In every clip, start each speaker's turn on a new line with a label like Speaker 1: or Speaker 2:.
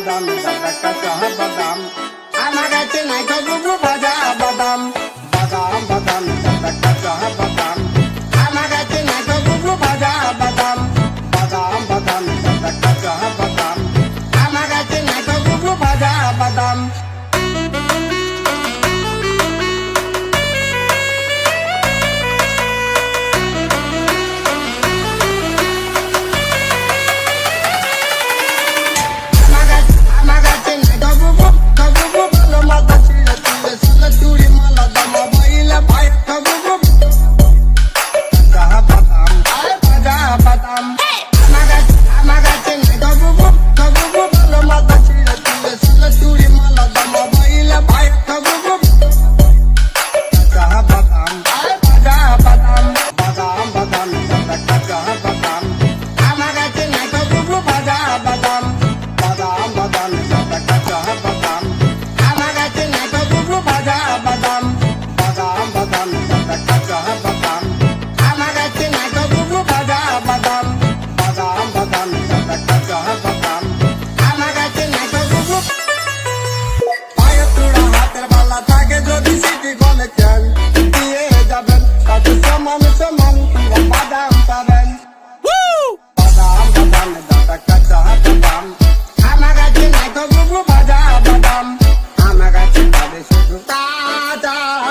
Speaker 1: বাদাম দাদা কাঁচা বাদাম আমার কাছে নাই তো বুবু ভাজা বাদাম বাদাম বাদাম দাদা কাঁচা বাদাম আমার কাছে নাই তো বুবু ভাজা বাদাম বাদাম বাদাম দাদা কাঁচা বাদাম আমার কাছে নাই তো বুবু ভাজা বাদাম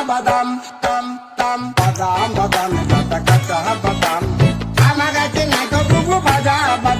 Speaker 1: Badam, tam tam, badam, badam, badam, badam, badam. I'm a guy, I go, go, go, badam.